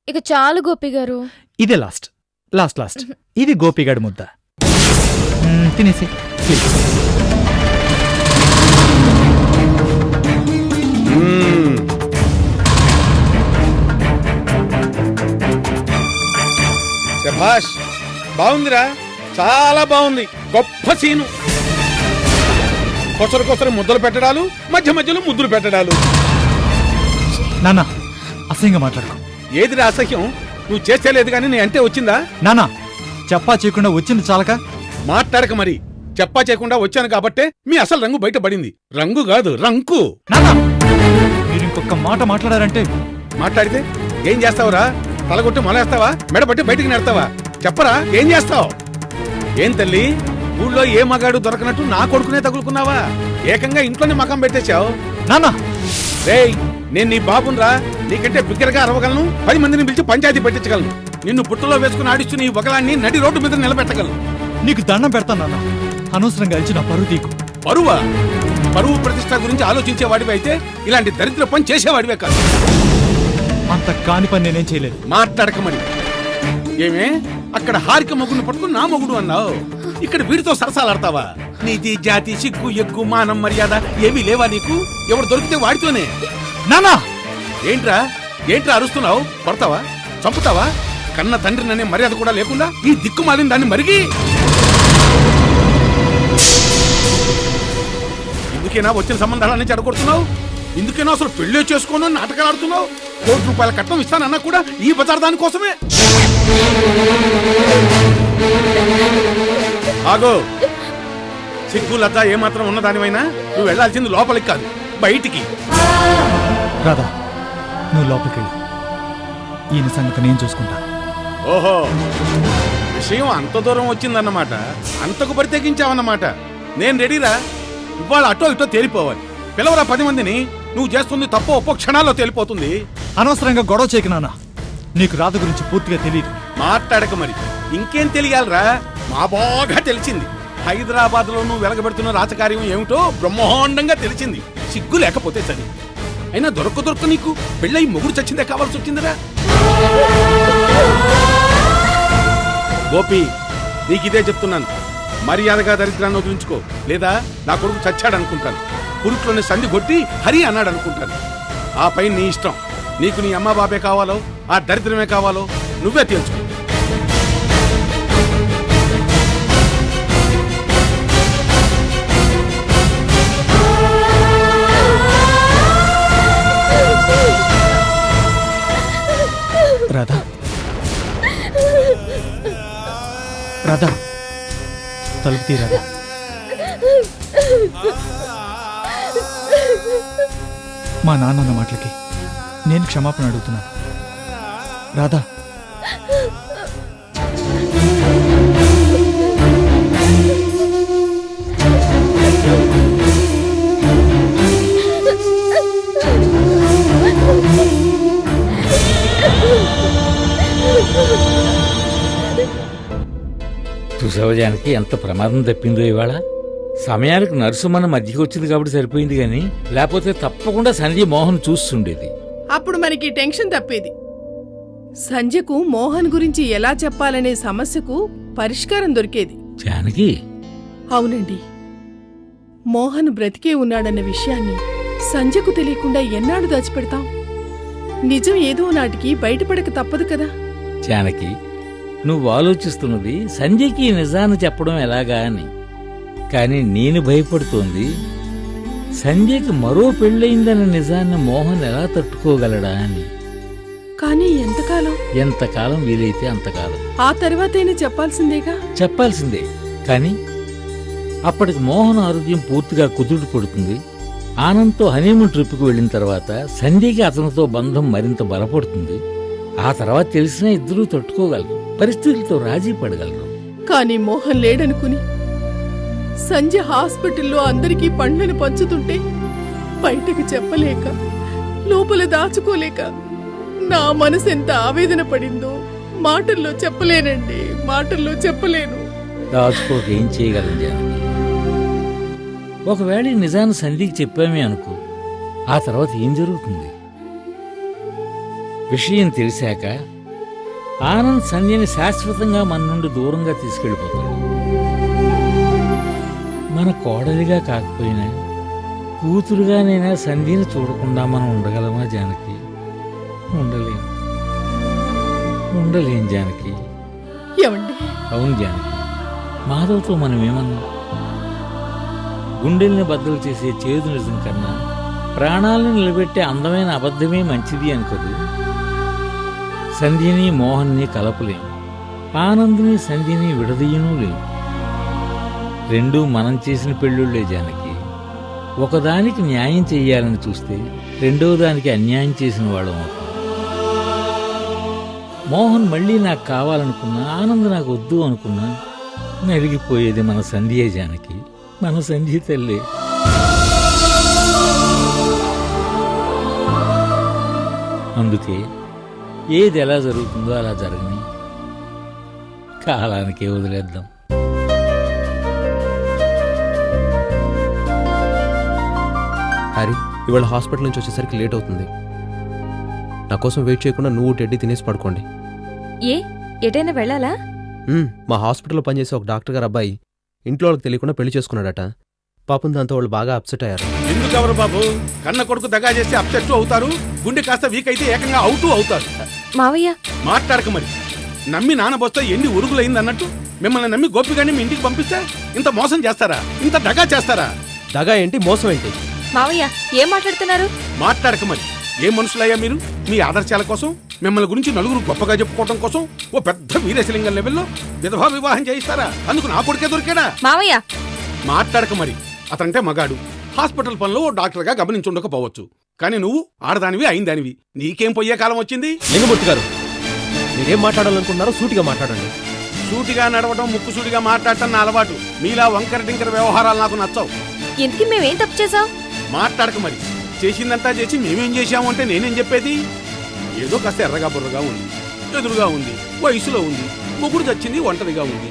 ఇక చాలు గోపి గారు. ఇదే లాస్ట్ లాస్ట్ లాస్ట్. ఇది గోపిగాడి ముద్ద. తినేసి శభాష్, బాగుందిరా, చాలా బాగుంది. గొప్ప సీను. కొసరు కొసరు ముద్దలు పెట్టడాలు, మధ్య మధ్యలో ముద్దులు పెట్టడాలు. నానా అసహ్యంగా మాట్లాడుకో. ఏదిరా అసహ్యం? నువ్వు చేస్తే లేదు కానీ నీ అంటే వచ్చిందా? నానా చెప్పా చేయకుండా వచ్చింది చాలక మాట్లాడక మరి. చెప్పా చేయకుండా వచ్చాను కాబట్టే మీ అసలు రంగు బయటపడింది. రంగు కాదు, రంకు. నానా మీరు ఇంకొక మాట మాట్లాడారంటే. మాట్లాడితే ఏం చేస్తావురా? తలగొట్టి మొలేస్తావా? మెడబట్టి బయటికి నెడతావా? చెప్పరా, ఏం చేస్తావు? ఏం తల్లి, ఊళ్ళో ఏ మగాడు దొరకనట్టు నా కొడుకునే తగులుకున్నావా? ఏకంగా ఇంట్లోనే మకం పెట్టేశావు. నానా రేయ్, నేను నీ బాబునరా. నీకంటే బిగ్గరగా అరవగలను, 10 మందిని పిలిచి పంచాయతీ పెట్టించగలను. నిన్ను పుట్టలో వేసుకుని ఆడిస్తూ నీ ఒకలాన్ని నడి రోడ్డు మీద నిలబెట్టగలను. నీకు దండం పెడతాను నాన్న. అనవసరంగా ఇచ్చిన పరువు తీకు. పరువా? పరువు ప్రతిష్ట గురించి ఆలోచించేవాడివి అయితే ఇలాంటి దరిద్ర పని చేసేవాడివే కాదు. అంత కాని పని నేనేం చేయలేదు. మాట్లాడకమని. ఏమే, అక్కడ హారిక మొగుడిని పట్టుకుని నా మొగుడు అన్నావు, ఇక్కడ వీడితో సరసాలాడతావా? నీతి, జాతి, సిగ్గు, ఎగ్గు, మానం, మర్యాద ఏమీ లేవా నీకు? ఎవడు దొరికితే వాడితోనే. నానా ఏంట్రా ఏంట్రా అరుస్తున్నావు? కొడతావా? చంపుతావా? కన్న తండ్రిననే మర్యాద కూడా లేకుండా ఈ దిక్కుమాలిన దాన్ని మరిగి. ఇందుకేనా వచ్చిన సంబంధాలన్నీ చెడగొడుతున్నావు? ఇందుకేనా అసలు పెళ్ళే చేసుకోను నాటకాలు ఆడుతున్నావు? ₹1,00,00,000 కట్నం ఇస్తానన్నా కూడా ఈ పదార్థాని కోసమే. ఆగో, సిగ్గు లద్ద ఏమాత్రం ఉన్నదానివైనా నువ్వు వెళ్లాల్సింది లోపలికి కాదు, బయటికి. రాధా నువ్వు లోపలికి వెళ్ళి ఈయన సంగతి నేను చూసుకుంటాను. ఓహో, విషయం అంత దూరం వచ్చిందన్నమాట. అంతకు ప్రత్యేకించావన్నమాట. నేను రెడీరా. ఇవాళ అటో ఇటో తేలిపోవాలి. పిలవరా 10 మందిని. నువ్వు చేస్తుంది తప్పో ఒప్పో క్షణాల్లో తేలిపోతుంది. అనవసరంగా గొడవ చేయకు నాన్న. నీకు రాధ గురించి పూర్తిగా తెలియదు. మాట్లాడక మరి. ఇంకేం తెలియాలరా? మా బాగా తెలిసింది. హైదరాబాద్ లో నువ్వు వెలగబెడుతున్న రాజకార్యం ఏమిటో బ్రహ్మాండంగా తెలిసింది. సిగ్గు లేకపోతే సరి. అయినా దొరక్క నీకు పెళ్ళై మొగుడు చచ్చిందే కావాల్సి వచ్చిందిరా. గోపి, నీకిదే చెప్తున్నాను. మర్యాదగా దరిద్రాన్ని వదిలించుకో, లేదా నా కొడుకు చచ్చాడనుకుంటాను. పురుట్లోని సంధి కొట్టి హరి అన్నాడు అనుకుంటాను. ఆ పై నీ ఇష్టం. నీకు నీ అమ్మ బాబే కావాలో ఆ దరిద్రమే కావాలో నువ్వే తేల్చుకో. రాధా రాధా తలుపు తీ రాధా. మా నాన్న మాటలకి నేను క్షమాపణ అడుగుతున్నాను. రాధా చూసవజానికి ఎంత ప్రమాదం తప్పిందో ఇవాళ. సమయానికి నర్సు మన మధ్యకి వచ్చింది కాబట్టి సరిపోయింది గాని లేకపోతే తప్పకుండా సంజయ్ మోహన్ చూస్తుండేది. అప్పుడు మనకి టెన్షన్ తప్పేది. సంజయ్కు మోహన్ గురించి ఎలా చెప్పాలనే సమస్యకు పరిష్కారం దొరికేది. జానకి, అవునండి, మోహన్ బ్రతికే ఉన్నాడన్న విషయాన్ని సంజయ్కు తెలియకుండా ఎన్నాడు దాచిపెడతాం? నిజం ఏదో నాటికి బయటపడక తప్పదు కదా. జానకి, నువ్వు ఆలోచిస్తున్నది సంజయ్కి నిజాన్ని చెప్పడం ఎలాగా అని. కానీ నేను భయపడుతోంది సంజయ్కి మరో పెళ్ళయిందన్న నిజాన్ని మోహన్ ఎలా తట్టుకోగలడా అని. కానీ ఎంతకాలం? ఎంతకాలం వీలైతే అంతకాలం. ఆ తర్వాతైనా చెప్పాల్సిందేగా. చెప్పాల్సిందే. కానీ అప్పటికి మోహన్ ఆరోగ్యం పూర్తిగా కుదుట పడుతుంది. ఆనంద్తో హనీమూన్ ట్రిప్కి వెళ్ళిన తర్వాత సంజయ్కి అతనితో బంధం మరింత బలపడుతుంది. ఆ తర్వాత తెలిసినా ఇద్దరూ తట్టుకోగలరు, పరిస్థితులతో రాజీ పడగలరు. కానీ మోహన్ లేడనుకుని సంజయ్ హాస్పిటల్లో అందరికీ పండ్లను పంచుతుంటే బయటకు చెప్పలేక, లోపల దాచుకోలేక నా మనసు ఎంత ఆవేదన పడిందో మాటల్లో చెప్పలేనండి, మాటల్లో చెప్పలేను. దాచుకోక ఏం చేయగలం జానకి? ఒకవేళ ఈ నిజాన్ని సంధ్యకి చెప్పామే అనుకో, ఆ తర్వాత ఏం జరుగుతుంది? విషయం తెలిసాక ఆనంద్ సంధ్యని శాశ్వతంగా మన నుండి దూరంగా తీసుకెళ్ళిపోతాడు. మన కోడలిగా కాకపోయినా కూతురుగానైనా సంధ్యని చూడకుండా మనం ఉండగలమా జానకి? ఉండలేం జానకి. ఏమండి? అవును జానకి, మాధవ్తో మనం ఏమన్నాం? గుండెల్ని బద్దలు చేసే చేదు నిజం కన్నా ప్రాణాలను నిలబెట్టే అందమైన అబద్ధమే మంచిది అనుకోదు. సంధ్యని మోహన్ని కలపలేం, ఆనంద్ని సంధ్యని విడదీయనూ లేం. రెండూ మనం చేసిన పెళ్ళుళ్లే జానకి. ఒకదానికి న్యాయం చెయ్యాలని చూస్తే రెండో దానికి అన్యాయం చేసిన వాళ్ళం అవుతాం. మోహన్ మళ్ళీ నాకు కావాలనుకున్నా, ఆనంద్ నాకు వద్దు అనుకున్నా నలిగిపోయేది మన సంధ్యే జానకి, మన సంధ్య తల్లి. అందుకే ఏది ఎలా జరుగుతుందో అలా జరగని, కాలానికే వదిలేద్దాం. హరి, ఇవాళ హాస్పిటల్ నుంచి వచ్చేసరికి లేట్ అవుతుంది. నా కోసం వెయిట్ చేయకుండా నువ్వు టెడ్డీ తినేసి పడుకోండి. ఏ ఎటైనా వెళ్ళాలా? మా హాస్పిటల్లో పనిచేసే ఒక డాక్టర్ గారు అబ్బాయి ఇంట్లో వాళ్ళకి తెలియకుండా పెళ్లి చేసుకున్నాడట. పాపం దాంతో వాళ్ళు బాగా అప్సెట్ అయ్యారు. ఎందుకెవరు బాబు కన్న కొడుకు దగా చేసి అప్సెట్ అవుతారు, గుండె కాస్త వీక్ అయితే ఏకంగా అవుతారు. మావయ్య మాట్లాడక మరి. నమ్మి నానబోస్తే ఎన్ని ఉరుగులైంది అన్నట్టు మిమ్మల్ని నమ్మి గోపిగాన్ని మీ ఇంటికి పంపిస్తే ఇంత మోసం చేస్తారా? ఇంత దగా చేస్తారా? దగా ఏంటి, మోసం ఏంటి? మావయ్య ఏం మాట్లాడుతున్నారు? మాట్లాడక మరి. ఏ మనుషులయ్యా మీరు? మీ ఆదర్శాల కోసం, మిమ్మల్ని గురించి నలుగురు గొప్పగా చెప్పుకోవడం కోసం ఓ పెద్ద వీరేశలింగం లెవెల్లో విధవా వివాహం చేయిస్తారా? అందుకు నా కొడుకే దొరికాడా? మావయ్య మాట్లాడక మరి. అతనంటే మగాడు, హాస్పిటల్ పనిలో ఓ డాక్టర్గా గమనించుండకపోవచ్చు. కానీ నువ్వు ఆడదానివి, అయిందానివి, నీకేం పోయే కాలం వచ్చింది? లింగమూర్తి గారు, మీరేం మాట్లాడాలనుకున్నారో సూటిగా మాట్లాడండి. సూటిగా నడవడం, ముక్కుసూటిగా మాట్లాడటం నా అలవాటు. మీలా వంకర టింకర వ్యవహారాలు నాకు నచ్చవు. ఎందుకు మేమేం తప్పు చేసాం? మాట్లాడక మరి. చేసిందంతా చేసి మేమేం చేశాము అంటే నేనేం చెప్పేది? ఏదో కాస్త ఎర్రగా బుర్రగా ఉంది, ఎదురుగా ఉంది, వయసులో ఉంది, మొగుడు చచ్చింది, ఒంటరిగా ఉంది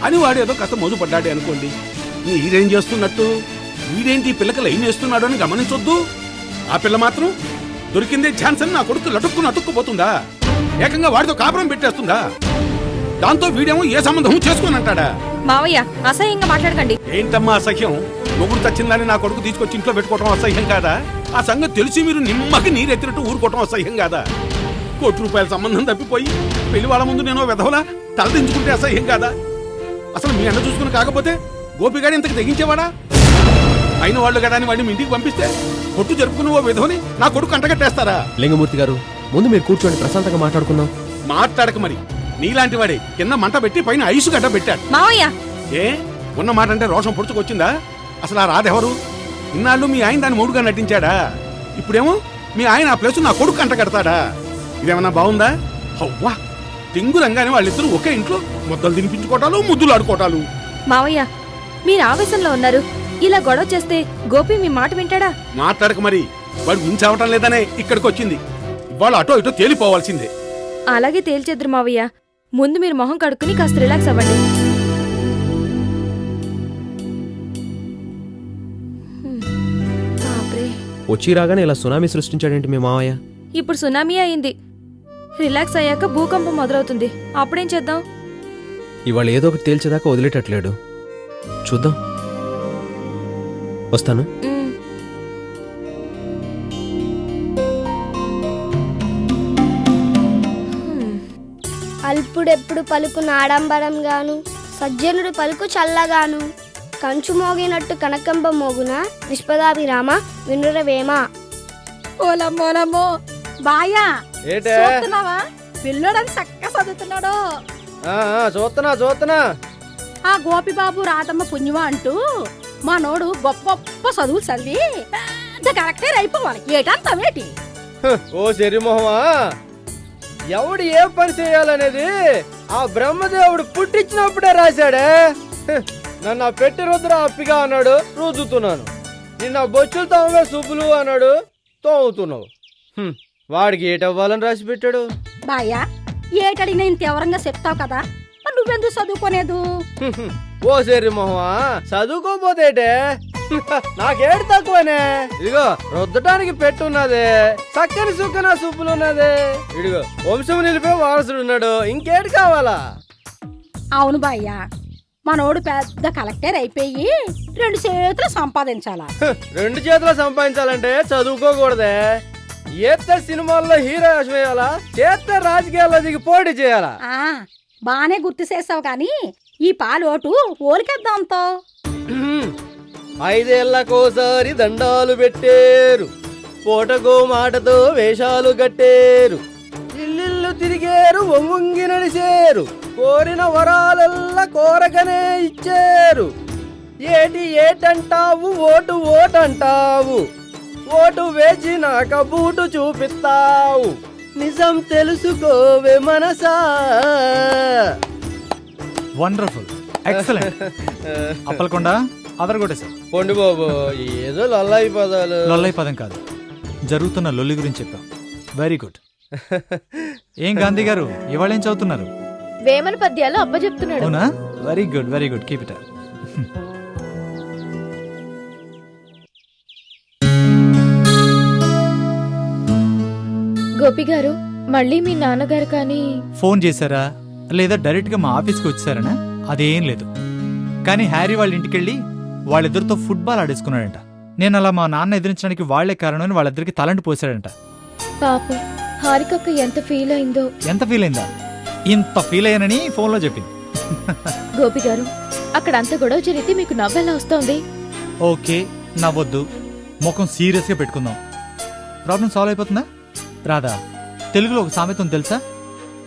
అని వాడు ఏదో కాస్త మోజు పడ్డాడే అనుకోండి. మీరేం చేస్తున్నట్టు? వీడేంటి పిల్లకి లైన్ వేస్తున్నాడు అని గమనించొద్దు. ఆ పిల్ల మాత్రం దొరికిందే ఛాన్స్ అని నా కొడుకు లటుక్కుని అతుక్కుపోతుందా? ఏకంగా వాడితో కాపురం పెట్టేస్తుందా? దాంతో వీడేమో ఏ సంబంధం చేసుకుని అంటాడా? మావయ్య అసహ్యంగా మాట్లాడకండి. ఏంటమ్మా అసహ్యం? మొగుడు చచ్చిందని నా కొడుకు తీసుకొచ్చి ఇంట్లో పెట్టుకోవటం అసహ్యం కాదా? ఆ సంగతి తెలిసి మీరు నిమ్మకి నీరెత్తినట్టు ఊరుకోవటం అసహ్యం కాదా? ₹1,00,00,000 సంబంధం తప్పిపోయి పెళ్లి వాళ్ళ ముందు నేను విధవలా తలదించుకుంటే అసహ్యం కాదా? అసలు మీ అన్న చూసుకుని కాకపోతే గోపిగాడు ఇంతకు తెగించేవాడా? అయిన వాళ్ళు కదా అని వాడిని ఇంటికి పంపిస్తే కొట్టు జరుపుకుని ఓ విధవని నా కొడుకు అంటగట్టేస్తారా? లింగమూర్తి గారు, ముందు మీరు కూర్చోండి, ప్రశాంతంగా మాట్లాడుకుందాం. మాట్లాడక మరి. నీలాంటి వాడే కింద మంట పెట్టి పైన ఐసు గడ్డ పెట్టాడు. మావయ్య ఏ ఉన్న మాట అంటే రోషం పొడుచుకొచ్చిందా? అసలు ఆ రాధెవరు? ఇన్నాళ్ళు మీ ఆయన దాన్ని మూడుగా నటించాడా? ఇప్పుడేమో మీ ఆయన ఆ ప్లేసు నా కొడుకు అంట కడతాడా? ఇదేమన్నా బాగుందా? హవ్వా, తింగురంగానే వాళ్ళిద్దరూ ఒకే ఇంట్లో ముద్దలు తినిపించుకోవటాలు, ముద్దులు ఆడుకోవటాలు. మావయ్య మీరు ఆవేశంలో ఉన్నారు. ఇలా గొడవ చేస్తే గోపి మీ మాట వింటాడా? మాట్లాడక మరి. వాడు మించవటం లేదనే ఇక్కడికి వచ్చింది. ఇవాళ అటో ఇటో తేలిపోవాల్సిందే. అలాగే తేల్చేద్దరు మావయ్య. ముందు మీరు మొహం కడుక్కుని కాస్త రిలాక్స్ అవ్వండి. వచ్చి రాగానే ఇలా సునామీ సృష్టించాడేంటి మీ మావయ్య? ఇప్పుడు సునామీ అయింది. రిలాక్స్ అయ్యాక భూకంపం మొదలవుతుంది. అప్పుడేం చేద్దాం? ఇవాళ ఏదో ఒకటి తేల్చేదాకా వదిలేటట్లేడు. చూద్దాం. వస్తాను. అల్పుడెప్పుడు పలుకు నాడంబరంగాను, సజ్జనుడు పలుకు చల్లగాను, కంచు మోగినట్టు కనకంబ మోగున నిష్పదాభిరామ వినురవేమ. ఓలమ్మోలమ్మో బాయా చూస్తున్నావా? పిల్లడని చక్కగా చదువుతున్నాడు. చూస్తున్నా. ఆ గోపిబాబు రాతమ్మ పుణ్యమా అంటూ మా నోడు గొప్ప గొప్ప చదువులు చదివి పెద్ద కరెక్టర్ అయిపోవాలి. ఏటంతమేటి? ఓ శరీమోహమా, ఎవడు ఏ పని చేయాలనేది ఆ బ్రహ్మదేవుడు పుట్టించినప్పుడే రాశాడే. నన్ను పెట్టి రుద్ర అప్పిగా అన్నాడు, రుద్దుతున్నాను. నిన్న బొచ్చులు తోమే సుబ్బులు అన్నాడు, తోముతున్నావు. వాడికి ఏటవ్వాలని రాసి పెట్టాడు. బాయా ఏటడిగినా ఇంత ఎవరంగా చెప్తావు కదా, నువ్వెందుకు చదువుకోలేదు? ఓ శరీమోహమా, చదువుకోపోతేటే నాకేడు తక్కువనే. ఇదిగో రుద్దటానికి పెట్టున్నదే, చక్కని సుక్కన సూపులున్నదే. ఇదిగో వంశం నిలిపే వారసుడు ఉన్నాడు, ఇంకేడు కావాలా? అవును బాయ్యా, మనోడు పెద్ద కలెక్టర్ అయిపోయి 2 చేతులు సంపాదించాలా. 2 చేతులు సంపాదించాలంటే చదువుకోకూడదే. ఏతే సినిమాల్లో హీరో వేషం వేయాలా, చేస్తే రాజకీయాల్లో దిగి పోటీ చేయాలా. బానే గుర్తు చేసావు కానీ ఈ పాలోటు ఓలికేద్దాంతో. 5 ఏళ్లకోసారి దండాలు పెట్టేరు, పూటకో మాటతో వేషాలు కట్టేరు, ఇల్లు తిరిగేరు, వంగి నడిచేరు, కోరిన వరాలల్లా కోరకనే ఇచ్చేరు. ఏటంటావు, ఓటు ఓటంటావు, ఓటు వేసినాక బూటు చూపిస్తావు, నిజం తెలుసుకోవే మనసా. Wonderful, excellent. అప్పలకొండ అదరగొట్టేశారు. పొండి బాబు, ఏదో లొల్లాయి పదాలు. లొల్లై పదం కాదు, జరుగుతున్న లొల్లి గురించి చెప్పాం. Very good. ఏం గాంధీ గారు, ఇవాళ ఏం చదువుతున్నారు? వేమన పద్యాలు అబ్బ చెప్తున్నాడు. అవునా? Very good, very good, keep it up. Gopi గారు, మళ్ళీ మీ నాన్నగారు కానీ ఫోన్ చేశారా లేదా డైరెక్ట్ గా మా ఆఫీస్కి వచ్చారనా? అదేం లేదు. కానీ హ్యారీ వాళ్ళ ఇంటికెళ్ళి వాళ్ళిద్దరితో ఫుట్బాల్ ఆడేసుకున్నాడంట. నేను అలా మా నాన్న ఎదిరించడానికి వాళ్లే కారణమని వాళ్ళిద్దరికి తలంటి పోసాడంట. పాపం హారికక్క ఎంత ఫీల్ అయిందో. ఎంత ఫీల్ అయిందా? ఇంత ఫీల్ అయ్యానని ఫోన్లో చెప్పింది. గోపి గారు, అక్కడ అంత గొడవ జరిగితే మీకు నవ్వెలా వస్తోంది? ఓకే, నవ్వొద్దు, ముఖం సీరియస్ గా పెట్టుకుందాం. ప్రాబ్లం సాల్వ్ అయిపోతుందా? రాదా, తెలుగులో ఒక సామెతం తెలుసా?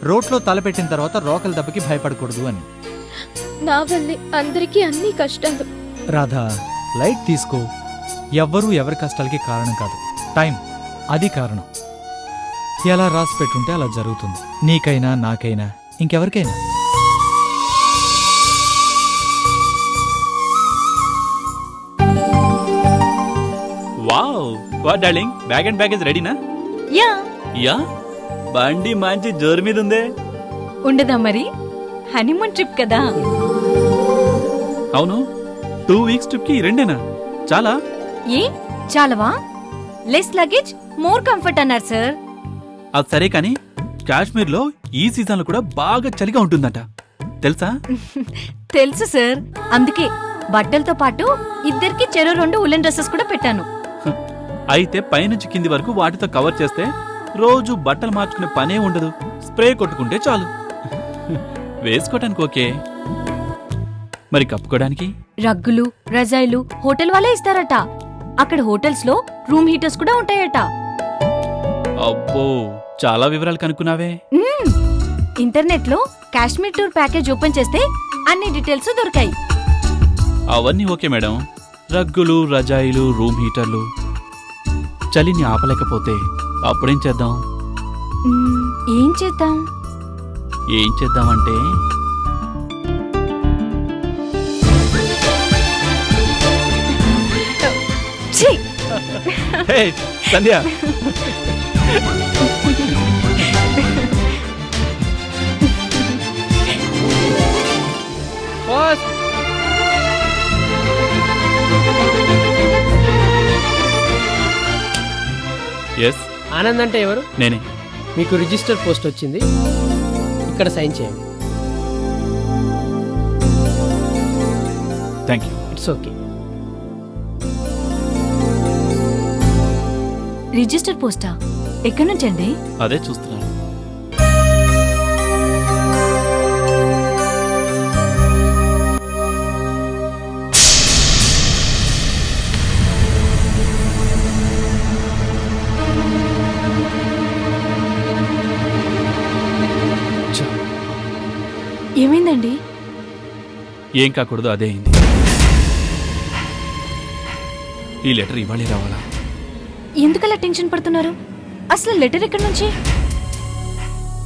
రోట్లో తలపెట్టిన తర్వాత రోకల దెబ్బకి భయపడకూడదు అని. నా వల్లే అందరికీ అన్ని కష్టాలు. రాధా, లైట్ తీసుకో. ఎవ్వరూ ఎవరి కష్టాలకి కారణం కాదు, టైం అది కారణం. ఎలా రాసి పెట్టుంటే అలా జరుగుతుంది, నీకైనా నాకైనా ఇంకెవరికైనా. Wow, what darling, bag and baggage రెడీనా? యా యా, బండి మంచి జోరు మీద ఉందే. ఉండదా మరి, హనీమూన్ ట్రిప్ కదా. అవును, 2 వీక్స్ ట్రిప్ కి 2 చాలా? ఏ చాలవా? లెస్ లగేజ్ మోర్ కంఫర్ట్ అన్నారు సార్. అది సరే కానీ కాశ్మీర్ లో ఈ సీజన్ లో కూడా బాగా చలిగా ఉంటుందట, తెలుసా? తెలుసు సార్, అందుకే బట్టలతో పాటు ఇద్దరికి చెరో 2 ఉలెన్ డ్రెస్సెస్ కూడా పెట్టాను. అయితే పైనుంచి కింది వరకు వాటితో కవర్ చేస్తే రోజు బట్టలు మార్చుకునే పనే ఉండదు, స్ప్రే కొట్టుకుంటే చాలు. వేసుకోవటానికి ఓకే, మరి కప్పుకోవడానికి? రగ్గులు రజాయిలు హోటల్ వాళ్ళే ఇస్తారట. అక్కడ హోటల్స్ లో రూమ్ హీటర్స్ కూడా ఉంటాయట. అబ్బో, చాలా వివరాలు కనుక్కున్నావే. ఇంటర్నెట్ లో కాశ్మీర్ టూర్ ప్యాకేజ్ ఓపెన్ చేస్తే అన్ని డీటెయిల్స్ దొరికాయి. అవన్నీ ఓకే మేడం, రగ్గులు రజాయిలు రూమ్ హీటర్లు, చలిని ఆపలేకపోతే అప్పుడేం చేద్దాం? ఏం చేద్దాం? ఏం చేద్దామంటే హే సంధ్య, ఎస్, ఆనంద్ అంటే ఎవరు? నేనే. మీకు రిజిస్టర్ పోస్ట్ వచ్చింది, ఇక్కడ సైన్ చేయండి. Thank you. It's okay. Register post? ఎక్కడి నుంచండి? అదే చూస్తున్నాను. ఏమైందండి? ఏం కాకూడదు అదే అయింది. ఈ లెటర్ ఇవాళే రావాలా? ఎందుకలా టెన్షన్ పడుతున్నారు? అసలు లెటర్ ఎక్కడి నుంచి?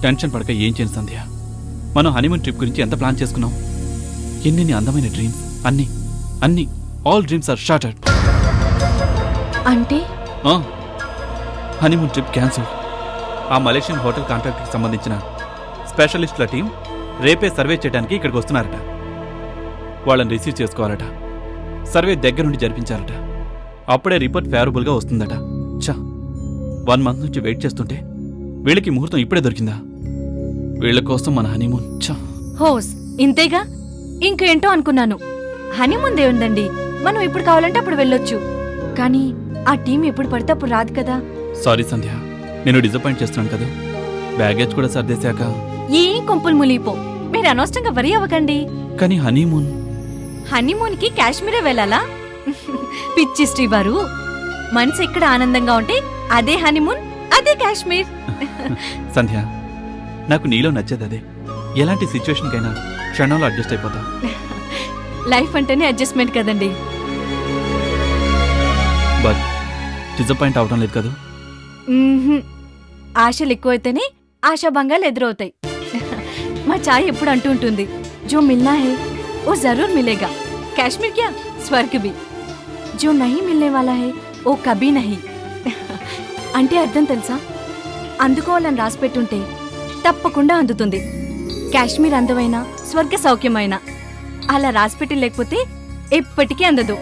టెన్షన్ పడక ఏం చేయను సంధ్య. మనం హనీమూన్ ట్రిప్ గురించి ఎంత ప్లాన్ చేసుకున్నాం, ఎన్ని అందమైన డ్రీమ్స్, అన్ని అన్ని ఆల్ డ్రీమ్స్ ఆర్ షాటర్డ్. అంటే హనీమూన్ ట్రిప్ క్యాన్సిల్. ఆ మలేషియన్ హోటల్ కాంట్రాక్ట్ కి సంబంధించిన స్పెషలిస్టుల టీం రేపే సర్వే చేయడానికి ఇక్కడికి వస్తున్నారట. వాళ్ళని రిసీవ్ చేసుకోవాలట. సర్వే దగ్గరుండి జరిపించారట. అప్పుడే రిపోర్ట్ ఫేవరబుల్గా వస్తుందట. చా, 1 మంత్ నుంచి వెయిట్ చేస్తుంటే వీళ్ళకి ముహూర్తం ఇప్పుడే దొరికిందా? వీళ్ళ కోసం మన హనీమూన్. చా, హోస్ ఇంతేగా, ఇంకేంటో అనుకున్నాను. హనీమూన్ దేవుందండి, మనం ఇప్పుడు కావాలంటే అప్పుడు వెళ్ళొచ్చు. కానీ ఆ టీం ఎప్పుడు పడితే అప్పుడు రాదు కదా. సారీ సంధ్య, నేను డిసప్పాయింట్ చేస్తున్నాను కదా. బ్యాగేజ్ కూడా సర్దేశాక. ఏం కొంపులు ములిపో, మీరు అనవసరంగా వరి అవ్వకండి. కానీ హనీమూన్ కి కాశ్మీరే వెళ్ళాలా? పిచ్చి శ్రీవారు, మనసు ఎక్కడ ఆనందంగా ఉంటే అదే హనీమూన్, అదే కాశ్మీర్. సంధ్య, నాకు నీలో నచ్చేది అదే. ఎలాంటి సిచ్యువేషన్ కైనా క్షణంలో అడ్జస్ట్ అయిపోతా. లైఫ్ అంటేనే అడ్జస్ట్మెంట్ కదండి. బట్ డిసప్పాయింట్ అవడం లేదు కదా. ఆశలు ఎక్కువైతేనే ఆశాభంగాలు ఎదురవుతాయి. మా చాయ్ ఎప్పుడు అంటూ ఉంటుంది, జో మిల్నా హే ఓ జరూర్ మిలేగా, కాశ్మీర్ క్యా స్వర్గ్ భీ, జో నహీ మిల్నే వాలా హే ఓ కభీ నహీ. అంటే అర్థం తెలుసా? అందుకోవాలని రాసిపెట్టుంటే తప్పకుండా అందుతుంది. కాశ్మీర్ అందమైన స్వర్గ సౌఖ్యమైన, అలా రాసిపెట్టి లేకపోతే ఎప్పటికీ అందదు.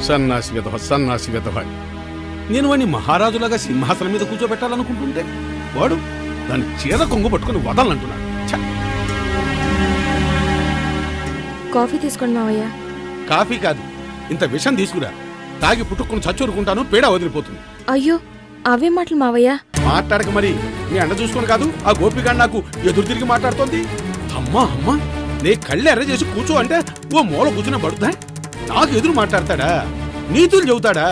సన్నాసి వెధవ. నేను వాడిని మహారాజులాగా సింహాసనం మీద కూర్చోబెట్టాలనుకుంటుంటే వాడు దాని చీర కొంగు పట్టుకుని వదలంటున్నాడు. కాఫీ తీసుకోండి మావయ్య. కాఫీ కాదు, ఇంత విషం తీసుకురా. తాగి పుట్టుకుని చచ్చూరుకుంటాను, పేడ వదిలిపోతుంది. అయ్యో, అవే మాటలు మావయ్య. మాట్లాడక మరి, నీ అండ చూసుకొని కాదు ఆ గోపిగాడు నాకు ఎదురు తిరిగి మాట్లాడుతోంది. అమ్మా అమ్మా, నే కళ్ళు ఎర్ర చేసి కూర్చో అంటే ఓ మూల కూర్చుని పడుతా. నాకు ఎదురు మాట్లాడతాడా, నీతులు చెబుతాడా?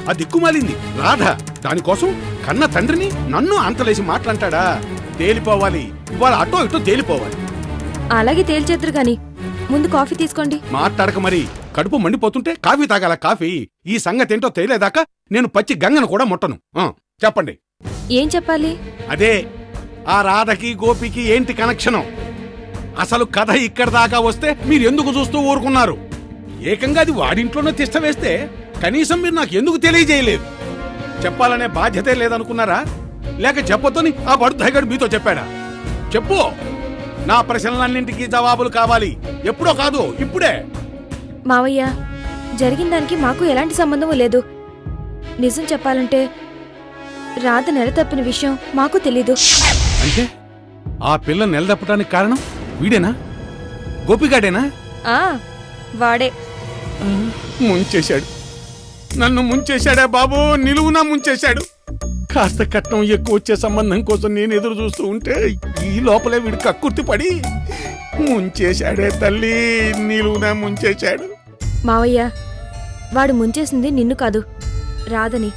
ఆ దిక్కుమాలింది రాధ, దానికోసం కన్న తండ్రిని నన్ను అంతలేసి మాట్లాంటాడా? తేలిపోవాలి, ఇవాళ అటో ఇటో తేలిపోవాలి. అలాగే తేల్చేద్దరు గాని ముందు కాఫీ తీసుకోండి. మాట్లాడక మరి, కడుపు మండిపోతుంటే కాఫీ తాగాల. కాఫీ ఈ సంగతి ఏంటో తేలేదాకా నేను పచ్చి గంగను కూడా ముట్టను. చెప్పండి, ఏం చెప్పాలి? అదే ఆ రాధకి గోపికి ఏంటి కనెక్షను? అసలు కథ ఇక్కడ దాకా వస్తే మీరు ఎందుకు చూస్తూ ఊరుకున్నారు? ఏకంగా అది వాడింట్లోనే తిష్ట వేస్తే కనీసం మీరు నాకు ఎందుకు తెలియజేయలేదు? చెప్పాలనే బాధ్యతే లేదనుకున్నారా? లేక చెప్పొద్దని ఆ బడుద్దగడు మీతో చెప్పాడా? చెప్పు, నా ప్రశ్నలన్నింటికీ జవాబులు కావాలి. ఎప్పుడో కాదు, ఇప్పుడే. మావయ్య, జరిగిన దానికి మాకు ఎలాంటి సంబంధం లేదు. నిజం చెప్పాలంటే రాధ నెల తప్పిన విషయం మాకు తెలీదు. అంటే ఆ పిల్ల నెలదప్పటానికి కారణం వీడేనా? గోపిగాడేనా? వాడే. ముంచేశాడు, నన్ను ముంచేశాడే బాబు, నిలువునా ముంచేశాడు. కాస్త కట్నం ఎక్కువ వచ్చే సంబంధం కోసం నేను ఎదురు చూస్తూ ఉంటే ఈ లోపలే వీడు కక్కుర్తి పడి ముంచేశాడే తల్లి, నిలువునా ముంచేశాడు. మావయ్య, వాడు ముంచేసింది నిన్ను కాదు, రాధని.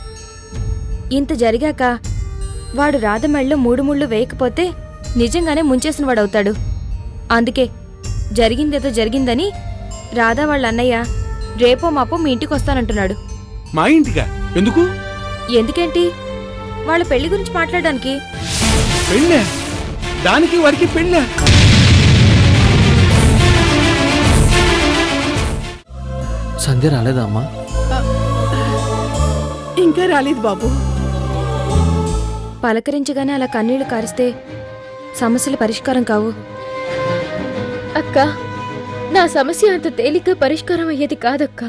ఇంత జరిగాక వాడు రాధ మెళ్ళలో 3 ముళ్ళు వేయకపోతే నిజంగానే ముంచేసిన వాడవుతాడు. అందుకే జరిగిందేదో జరిగిందని రాధా వాళ్ళ అన్నయ్య రేపో మాపో మీ ఇంటికి వస్తానంటున్నాడు. మా ఇంటికా? ఎందుకు? ఎందుకేంటి, వాళ్ళ పెళ్లి గురించి మాట్లాడడానికి. పెళ్ళే? దానికి వారికి పెళ్ళే? సంధ్య రాలేదా అమ్మా? ఇంకా రాలేదు బాబు. పలకరించగానే అలా కన్నీళ్లు కారిస్తే సమస్యల పరిష్కారం కావు. అక్క, నా సమస్య అంత తేలిగ్గా పరిష్కారం అయ్యేది కాదక్కా.